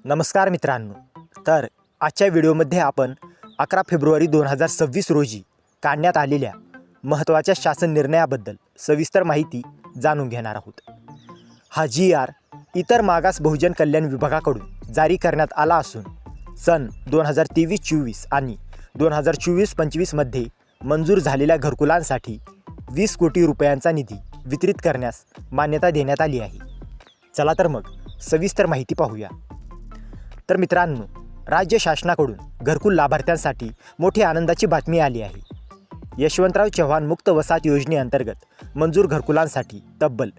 नमस्कार मित्रांनो, तर आजच्या व्हिडिओमध्ये आपण 11 फेब्रुवारी 2026 रोजी काढण्यात आलेल्या महत्त्वाच्या शासन निर्णयाबद्दल सविस्तर माहिती जाणून घेणार आहोत. हा GR इतर मागास बहुजन कल्याण विभागाकडून जारी करण्यात आला असून सन 2023-24 आणि 2024-25 मध्ये मंजूर झालेल्या घरकुलांसाठी 20 कोटी रुपयांचा निधी वितरित करण्यास मान्यता देण्यात आली आहे. चला तर मग सविस्तर माहिती पाहूया. तर मित्रांनो, राज्य शासनाकडून घरकुल लाभार्थ्यांसाठी मोठी आनंदाची बातमी आली आहे. यशवंतराव चव्हाण मुक्त वसाहत योजनेअंतर्गत मंजूर घरकुलांसाठी तब्बल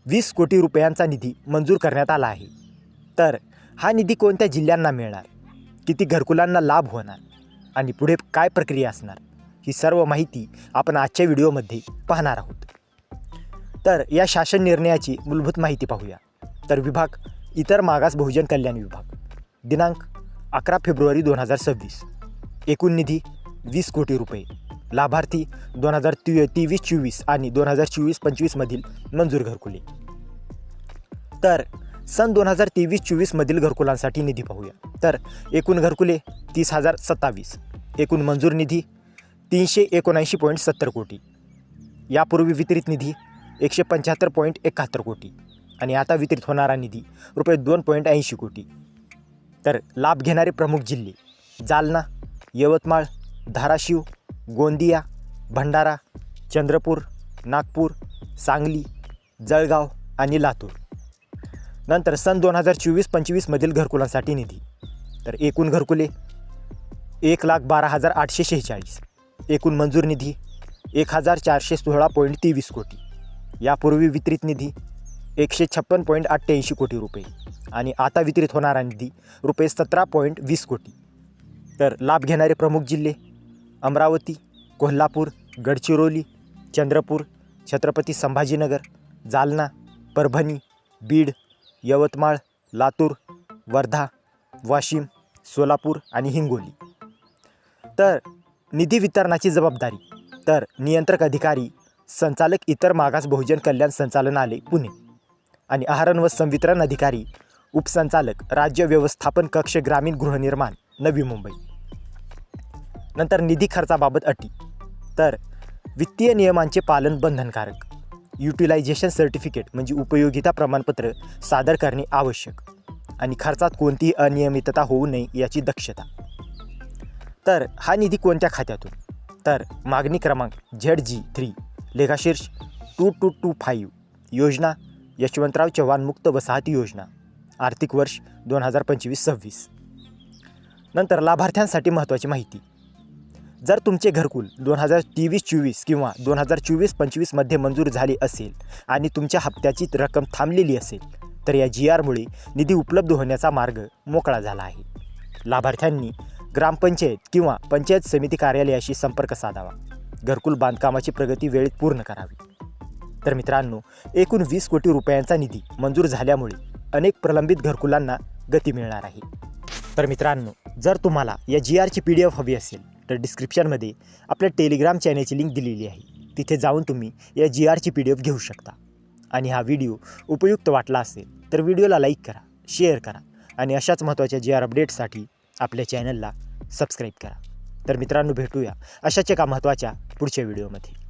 20 कोटी रुपयांचा निधी मंजूर करण्यात आला आहे. तर हा निधी कोणत्या जिल्ह्यांना मिळणार, किती घरकुलांना लाभ होणार आणि पुढे काय प्रक्रिया असणार, ही सर्व माहिती आपण आजच्या व्हिडिओमध्ये पाहणार आहोत. तर या शासन निर्णयाची मूलभूत माहिती पाहूया. तर विभाग इतर मागास बहुजन कल्याण विभाग, दिनांक 11 फेब्रुवारी 2026, एकूण निधी 20 कोटी रुपये, लाभार्थी 2023-24 आणि 2024-25 मधील मंजूर घरकुले. तर सन 2023-24 मधील घरकुलांसाठी निधी पाहूया. तर एकूण घरकुले 30,027, एकूण मंजूर निधी 379.70 कोटी, यापूर्वी वितरित निधी 175.71 कोटी आणि आता वितरित होणारा निधी रुपये 2.80 कोटी. तर लाभ घेणारे प्रमुख जिल्हे: जालना, यवतमाळ, धाराशिव, गोंदिया, भंडारा, चंद्रपूर, नागपूर, सांगली, जळगाव आणि लातूर. नंतर सन 2024-25 मधील घरकुलांसाठी निधी. तर एकूण घरकुले 1,12,846, एकूण मंजूर निधी 1,416.23 कोटी, यापूर्वी वितरित निधी 156.88 कोटी रुपये आणि आता वितरित होणारा निधी रुपये 17.20 कोटी. तर लाभ घेणारे प्रमुख जिल्हे: अमरावती, कोल्हापूर, गडचिरोली, चंद्रपूर, छत्रपती संभाजीनगर, जालना, परभणी, बीड, यवतमाळ, लातूर, वर्धा, वाशिम, सोलापूर आणि हिंगोली. तर निधी वितरणाची जबाबदारी. तर नियंत्रक अधिकारी, संचालक इतर मागास बहुजन कल्याण संचालनालय पुणे आणि आहार व संवितरण अधिकारी, उपसंचालक राज्य व्यवस्थापन कक्ष ग्रामीण गृहनिर्माण नवी मुंबई. नंतर निधी खर्चाबाबत अटी. तर वित्तीय नियमांचे पालन बंधनकारक, युटिलायझेशन सर्टिफिकेट म्हणजे उपयोगिता प्रमाणपत्र सादर करणे आवश्यक आणि खर्चात कोणतीही अनियमितता होऊ नये याची दक्षता. तर हा निधी कोणत्या खात्यातून? तर मागणी क्रमांक ZG3 लेखाशीर्ष 2225, योजना यशवंतराव चव्हाण मुक्त वसाहती योजना, आर्थिक वर्ष 2025-26. नंतर लाभार्थ्यांसाठी महत्त्वाची माहिती. जर तुमचे घरकुल 2023-24 किंवा 2024-25 मध्ये मंजूर झाले असेल आणि तुमच्या हप्त्याची रक्कम थांबलेली असेल, तर या GRमुळे निधी उपलब्ध होण्याचा मार्ग मोकळा झाला आहे. लाभार्थ्यांनी ग्रामपंचायत किंवा पंचायत समिती कार्यालयाशी संपर्क साधावा. घरकुल बांधकामाची प्रगती वेळेत पूर्ण करावी. तर मित्रांनो, एकूण 20 कोटी रुपयांचा निधी मंजूर झाल्यामुळे अनेक प्रलंबित घरकुलांना गती मिळणार आहे. तर मित्रांनो, जर तुम्हाला या GRची PDF हवी असेल तर डिस्क्रिप्शनमध्ये आपल्या टेलिग्राम चॅनेलची लिंक दिलेली आहे. तिथे जाऊन तुम्ही या GRची PDF घेऊ शकता. आणि हा व्हिडिओ उपयुक्त वाटला असेल तर व्हिडिओला लाईक करा, शेअर करा आणि अशाच महत्त्वाच्या GR अपडेट्ससाठी आपल्या चॅनलला सबस्क्राईब करा. तर मित्रांनो, भेटूया अशाच एका महत्त्वाच्या पुढच्या व्हिडिओमध्ये.